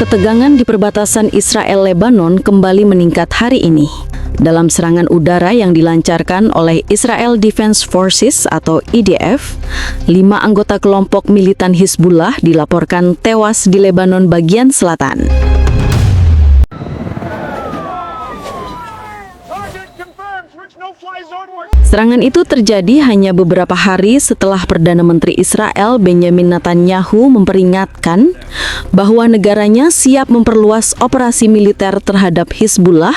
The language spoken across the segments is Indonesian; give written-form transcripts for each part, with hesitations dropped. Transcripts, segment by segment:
Ketegangan di perbatasan Israel-Lebanon kembali meningkat hari ini. Dalam serangan udara yang dilancarkan oleh Israel Defense Forces atau IDF, 5 anggota kelompok militan Hizbullah dilaporkan tewas di Lebanon bagian selatan. Serangan itu terjadi hanya beberapa hari setelah Perdana Menteri Israel Benjamin Netanyahu memperingatkan bahwa negaranya siap memperluas operasi militer terhadap Hizbullah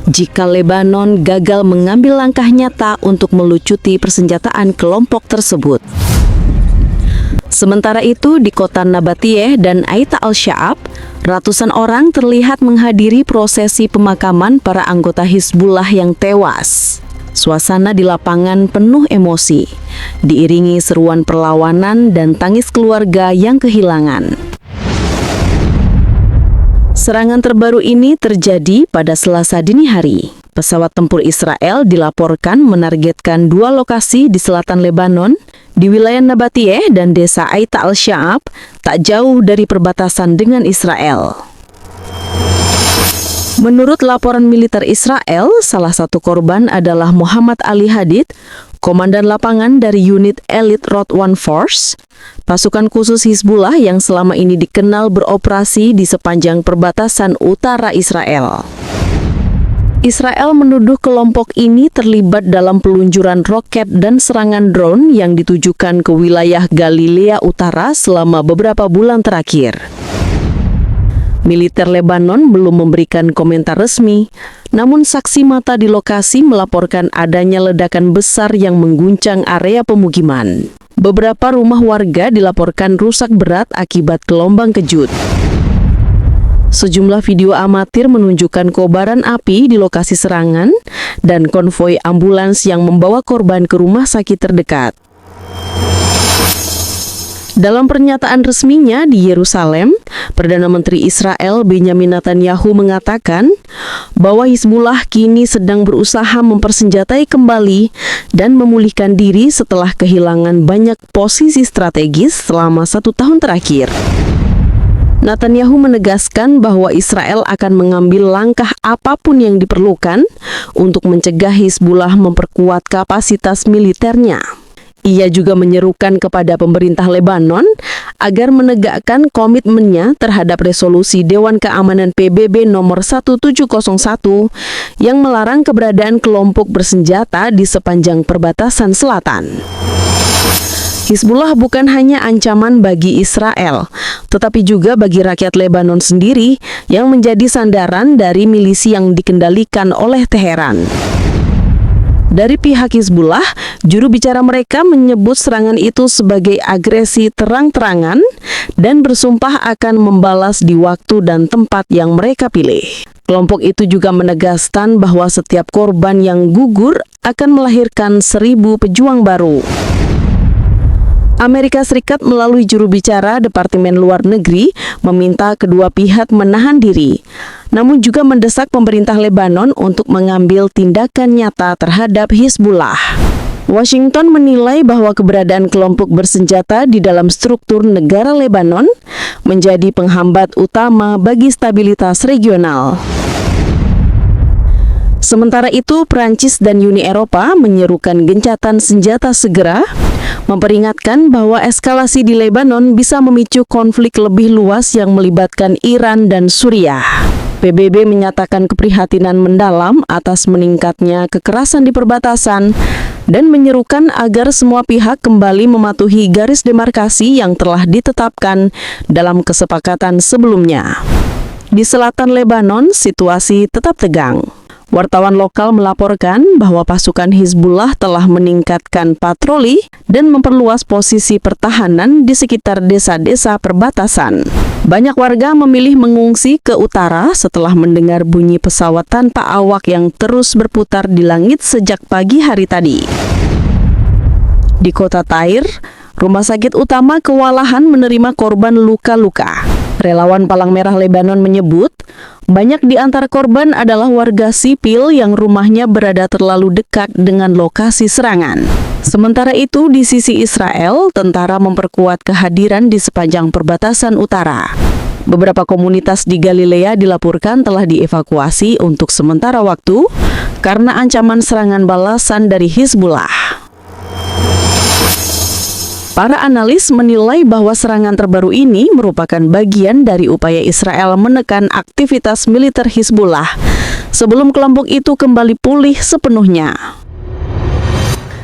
jika Lebanon gagal mengambil langkah nyata untuk melucuti persenjataan kelompok tersebut. Sementara itu, di kota Nabatiyeh dan Aita al-Sha'ab, ratusan orang terlihat menghadiri prosesi pemakaman para anggota Hizbullah yang tewas. Suasana di lapangan penuh emosi, diiringi seruan perlawanan dan tangis keluarga yang kehilangan. Serangan terbaru ini terjadi pada Selasa dini hari. Pesawat tempur Israel dilaporkan menargetkan 2 lokasi di selatan Lebanon, di wilayah Nabatiyeh dan desa Aita al-Sha'ab, tak jauh dari perbatasan dengan Israel. Menurut laporan militer Israel, salah satu korban adalah Muhammad Ali Hadid, komandan lapangan dari unit Elite Road One Force, pasukan khusus Hizbullah yang selama ini dikenal beroperasi di sepanjang perbatasan utara Israel. Israel menuduh kelompok ini terlibat dalam peluncuran roket dan serangan drone yang ditujukan ke wilayah Galilea Utara selama beberapa bulan terakhir. Militer Lebanon belum memberikan komentar resmi, namun saksi mata di lokasi melaporkan adanya ledakan besar yang mengguncang area pemukiman. Beberapa rumah warga dilaporkan rusak berat akibat gelombang kejut. Sejumlah video amatir menunjukkan kobaran api di lokasi serangan dan konvoi ambulans yang membawa korban ke rumah sakit terdekat. Dalam pernyataan resminya di Yerusalem, Perdana Menteri Israel Benjamin Netanyahu mengatakan bahwa Hizbullah kini sedang berusaha mempersenjatai kembali dan memulihkan diri setelah kehilangan banyak posisi strategis selama 1 tahun terakhir. Netanyahu menegaskan bahwa Israel akan mengambil langkah apapun yang diperlukan untuk mencegah Hizbullah memperkuat kapasitas militernya. Ia juga menyerukan kepada pemerintah Lebanon agar menegakkan komitmennya terhadap resolusi Dewan Keamanan PBB nomor 1701 yang melarang keberadaan kelompok bersenjata di sepanjang perbatasan selatan. Hizbullah bukan hanya ancaman bagi Israel, tetapi juga bagi rakyat Lebanon sendiri yang menjadi sandaran dari milisi yang dikendalikan oleh Teheran. Dari pihak Hizbullah, juru bicara mereka menyebut serangan itu sebagai agresi terang-terangan dan bersumpah akan membalas di waktu dan tempat yang mereka pilih. Kelompok itu juga menegaskan bahwa setiap korban yang gugur akan melahirkan 1000 pejuang baru. Amerika Serikat melalui juru bicara Departemen Luar Negeri meminta kedua pihak menahan diri, namun juga mendesak pemerintah Lebanon untuk mengambil tindakan nyata terhadap Hizbullah. Washington menilai bahwa keberadaan kelompok bersenjata di dalam struktur negara Lebanon menjadi penghambat utama bagi stabilitas regional. Sementara itu, Prancis dan Uni Eropa menyerukan gencatan senjata segera, memperingatkan bahwa eskalasi di Lebanon bisa memicu konflik lebih luas yang melibatkan Iran dan Suriah. PBB menyatakan keprihatinan mendalam atas meningkatnya kekerasan di perbatasan dan menyerukan agar semua pihak kembali mematuhi garis demarkasi yang telah ditetapkan dalam kesepakatan sebelumnya. Di selatan Lebanon, situasi tetap tegang. Wartawan lokal melaporkan bahwa pasukan Hizbullah telah meningkatkan patroli dan memperluas posisi pertahanan di sekitar desa-desa perbatasan. Banyak warga memilih mengungsi ke utara setelah mendengar bunyi pesawat tanpa awak yang terus berputar di langit sejak pagi hari tadi. Di kota Tair, rumah sakit utama kewalahan menerima korban luka-luka. Relawan Palang Merah Lebanon menyebut, banyak di antara korban adalah warga sipil yang rumahnya berada terlalu dekat dengan lokasi serangan. Sementara itu, di sisi Israel, tentara memperkuat kehadiran di sepanjang perbatasan utara. Beberapa komunitas di Galilea dilaporkan telah dievakuasi untuk sementara waktu karena ancaman serangan balasan dari Hizbullah. Para analis menilai bahwa serangan terbaru ini merupakan bagian dari upaya Israel menekan aktivitas militer Hizbullah sebelum kelompok itu kembali pulih sepenuhnya.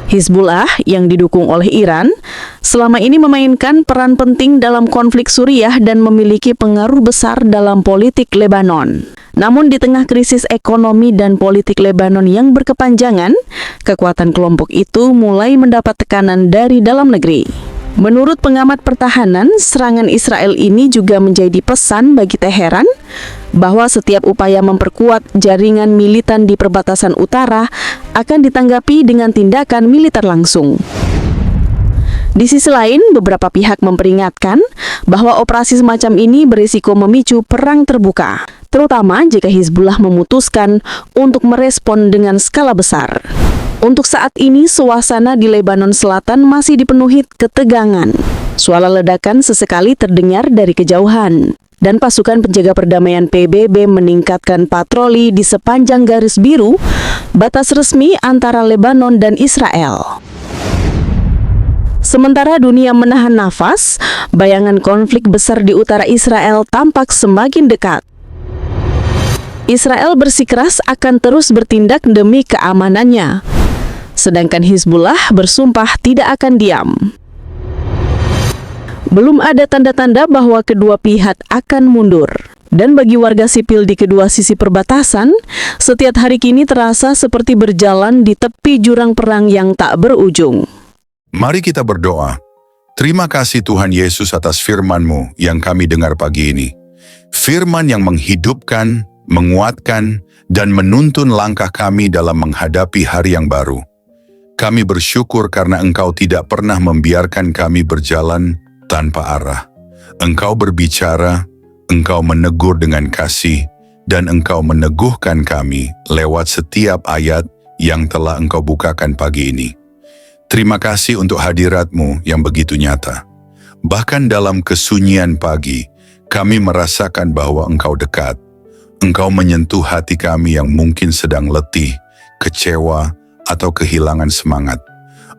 Hizbullah yang didukung oleh Iran selama ini memainkan peran penting dalam konflik Suriah dan memiliki pengaruh besar dalam politik Lebanon. Namun di tengah krisis ekonomi dan politik Lebanon yang berkepanjangan, kekuatan kelompok itu mulai mendapat tekanan dari dalam negeri. Menurut pengamat pertahanan, serangan Israel ini juga menjadi pesan bagi Teheran bahwa setiap upaya memperkuat jaringan militan di perbatasan utara akan ditanggapi dengan tindakan militer langsung. Di sisi lain, beberapa pihak memperingatkan bahwa operasi semacam ini berisiko memicu perang terbuka, terutama jika Hizbullah memutuskan untuk merespon dengan skala besar. Untuk saat ini, suasana di Lebanon Selatan masih dipenuhi ketegangan. Suara ledakan sesekali terdengar dari kejauhan, dan pasukan penjaga perdamaian PBB meningkatkan patroli di sepanjang garis biru, batas resmi antara Lebanon dan Israel. Sementara dunia menahan nafas, bayangan konflik besar di utara Israel tampak semakin dekat. Israel bersikeras akan terus bertindak demi keamanannya, sedangkan Hizbullah bersumpah tidak akan diam. Belum ada tanda-tanda bahwa kedua pihak akan mundur. Dan bagi warga sipil di kedua sisi perbatasan, setiap hari kini terasa seperti berjalan di tepi jurang perang yang tak berujung. Mari kita berdoa. Terima kasih Tuhan Yesus atas firman-Mu yang kami dengar pagi ini. Firman yang menghidupkan, menguatkan, dan menuntun langkah kami dalam menghadapi hari yang baru. Kami bersyukur karena Engkau tidak pernah membiarkan kami berjalan tanpa arah. Engkau berbicara, Engkau menegur dengan kasih, dan Engkau meneguhkan kami lewat setiap ayat yang telah Engkau bukakan pagi ini. Terima kasih untuk hadirat-Mu yang begitu nyata. Bahkan dalam kesunyian pagi, kami merasakan bahwa Engkau dekat. Engkau menyentuh hati kami yang mungkin sedang letih, kecewa, atau kehilangan semangat.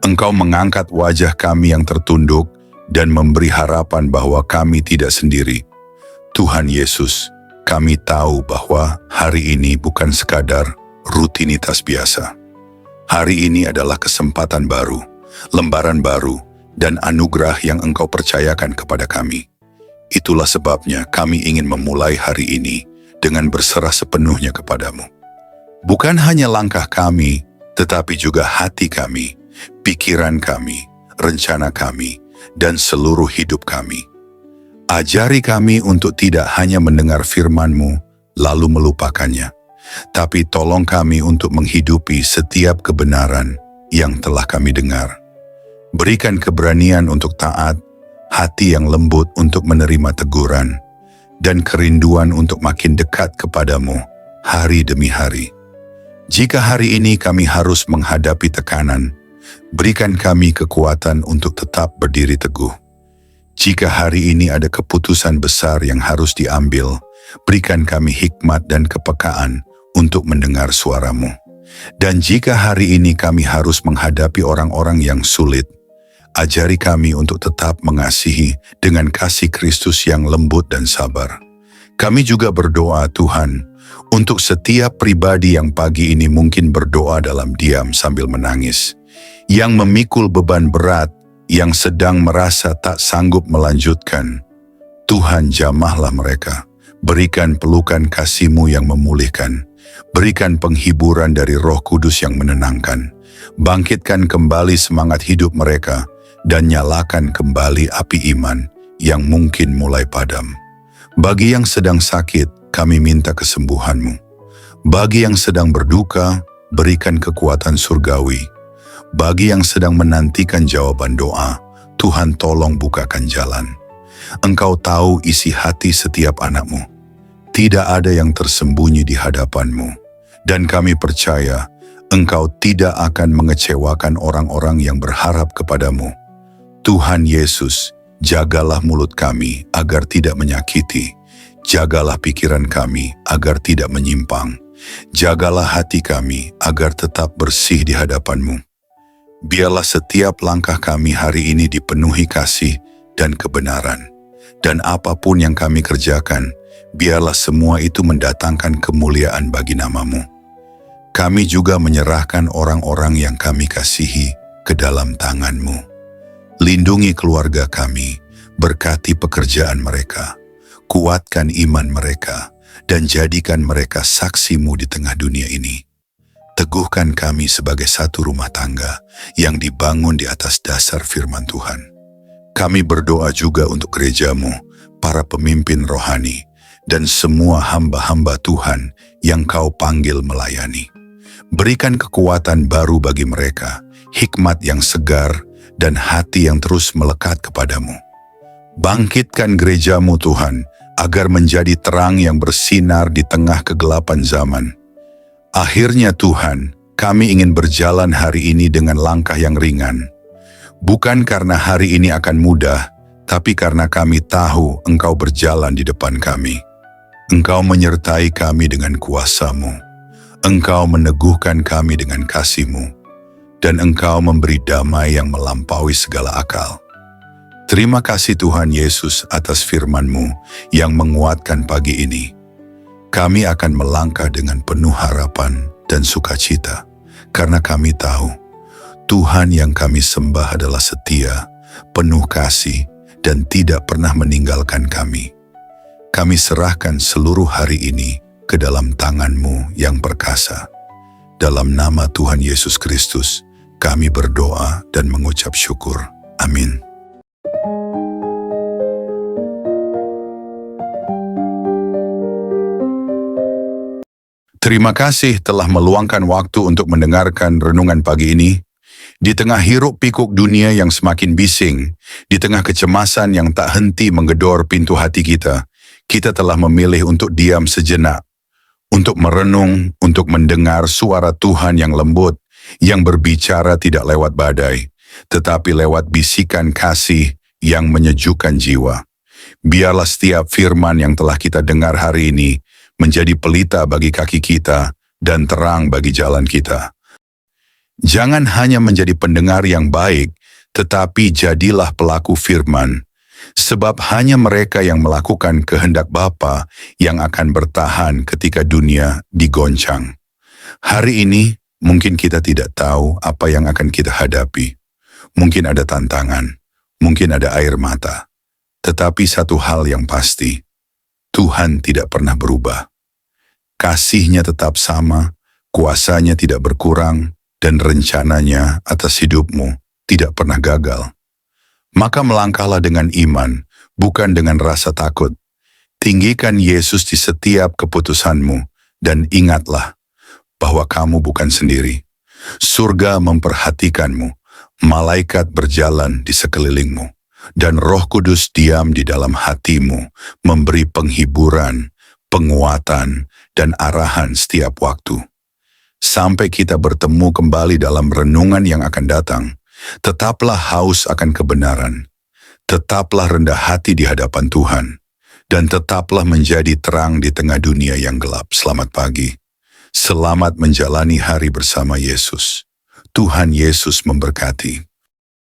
Engkau mengangkat wajah kami yang tertunduk dan memberi harapan bahwa kami tidak sendiri. Tuhan Yesus, kami tahu bahwa hari ini bukan sekadar rutinitas biasa. Hari ini adalah kesempatan baru, lembaran baru, dan anugerah yang Engkau percayakan kepada kami. Itulah sebabnya kami ingin memulai hari ini dengan berserah sepenuhnya kepadamu. Bukan hanya langkah kami, tetapi juga hati kami, pikiran kami, rencana kami, dan seluruh hidup kami. Ajari kami untuk tidak hanya mendengar firman-Mu lalu melupakannya, tapi tolong kami untuk menghidupi setiap kebenaran yang telah kami dengar. Berikan keberanian untuk taat, hati yang lembut untuk menerima teguran, dan kerinduan untuk makin dekat kepadamu hari demi hari. Jika hari ini kami harus menghadapi tekanan, berikan kami kekuatan untuk tetap berdiri teguh. Jika hari ini ada keputusan besar yang harus diambil, berikan kami hikmat dan kepekaan untuk mendengar suara-Mu. Dan jika hari ini kami harus menghadapi orang-orang yang sulit, ajari kami untuk tetap mengasihi dengan kasih Kristus yang lembut dan sabar. Kami juga berdoa Tuhan, untuk setiap pribadi yang pagi ini mungkin berdoa dalam diam sambil menangis, yang memikul beban berat, yang sedang merasa tak sanggup melanjutkan. Tuhan jamahlah mereka, berikan pelukan kasih-Mu yang memulihkan, berikan penghiburan dari Roh Kudus yang menenangkan, bangkitkan kembali semangat hidup mereka, dan nyalakan kembali api iman yang mungkin mulai padam. Bagi yang sedang sakit, kami minta kesembuhan-Mu. Bagi yang sedang berduka, berikan kekuatan surgawi. Bagi yang sedang menantikan jawaban doa, Tuhan tolong bukakan jalan. Engkau tahu isi hati setiap anak-Mu. Tidak ada yang tersembunyi di hadapan-Mu. Dan kami percaya, Engkau tidak akan mengecewakan orang-orang yang berharap kepadamu. Tuhan Yesus, jagalah mulut kami agar tidak menyakiti, Jagalah pikiran kami agar tidak menyimpang. Jagalah hati kami agar tetap bersih di hadapan-Mu. Biarlah setiap langkah kami hari ini dipenuhi kasih dan kebenaran. Dan apapun yang kami kerjakan, biarlah semua itu mendatangkan kemuliaan bagi nama-Mu. Kami juga menyerahkan orang-orang yang kami kasihi ke dalam tangan-Mu. Lindungi keluarga kami, berkati pekerjaan mereka, kuatkan iman mereka, dan jadikan mereka saksi-Mu di tengah dunia ini. Teguhkan kami sebagai satu rumah tangga yang dibangun di atas dasar firman Tuhan. Kami berdoa juga untuk gereja-Mu, para pemimpin rohani, dan semua hamba-hamba Tuhan yang Kau panggil melayani. Berikan kekuatan baru bagi mereka, hikmat yang segar, dan hati yang terus melekat kepadamu. Bangkitkan gereja-Mu Tuhan, agar menjadi terang yang bersinar di tengah kegelapan zaman. Akhirnya Tuhan, kami ingin berjalan hari ini dengan langkah yang ringan. Bukan karena hari ini akan mudah, tapi karena kami tahu Engkau berjalan di depan kami. Engkau menyertai kami dengan kuasa-Mu. Engkau meneguhkan kami dengan kasih-Mu. Dan Engkau memberi damai yang melampaui segala akal. Terima kasih Tuhan Yesus atas firman-Mu yang menguatkan pagi ini. Kami akan melangkah dengan penuh harapan dan sukacita, karena kami tahu Tuhan yang kami sembah adalah setia, penuh kasih, dan tidak pernah meninggalkan kami. Kami serahkan seluruh hari ini ke dalam tangan-Mu yang perkasa. Dalam nama Tuhan Yesus Kristus, kami berdoa dan mengucap syukur. Amin. Terima kasih telah meluangkan waktu untuk mendengarkan renungan pagi ini. Di tengah hiruk pikuk dunia yang semakin bising, di tengah kecemasan yang tak henti menggedor pintu hati kita telah memilih untuk diam sejenak, untuk merenung, untuk mendengar suara Tuhan yang lembut, yang berbicara tidak lewat badai, tetapi lewat bisikan kasih yang menyejukkan jiwa. Biarlah setiap firman yang telah kita dengar hari ini menjadi pelita bagi kaki kita dan terang bagi jalan kita. Jangan hanya menjadi pendengar yang baik, tetapi jadilah pelaku firman, sebab hanya mereka yang melakukan kehendak Bapa yang akan bertahan ketika dunia digoncang. Hari ini, mungkin kita tidak tahu apa yang akan kita hadapi. Mungkin ada tantangan, mungkin ada air mata. Tetapi satu hal yang pasti, Tuhan tidak pernah berubah. Kasih-Nya tetap sama, kuasa-Nya tidak berkurang, dan rencananya atas hidupmu tidak pernah gagal. Maka melangkahlah dengan iman, bukan dengan rasa takut. Tinggikan Yesus di setiap keputusanmu, dan ingatlah bahwa kamu bukan sendiri. Surga memperhatikanmu, malaikat berjalan di sekelilingmu, dan Roh Kudus diam di dalam hatimu, memberi penghiburan, penguatan, dan arahan setiap waktu. Sampai kita bertemu kembali dalam renungan yang akan datang, tetaplah haus akan kebenaran, tetaplah rendah hati di hadapan Tuhan, dan tetaplah menjadi terang di tengah dunia yang gelap. Selamat pagi. Selamat menjalani hari bersama Yesus. Tuhan Yesus memberkati.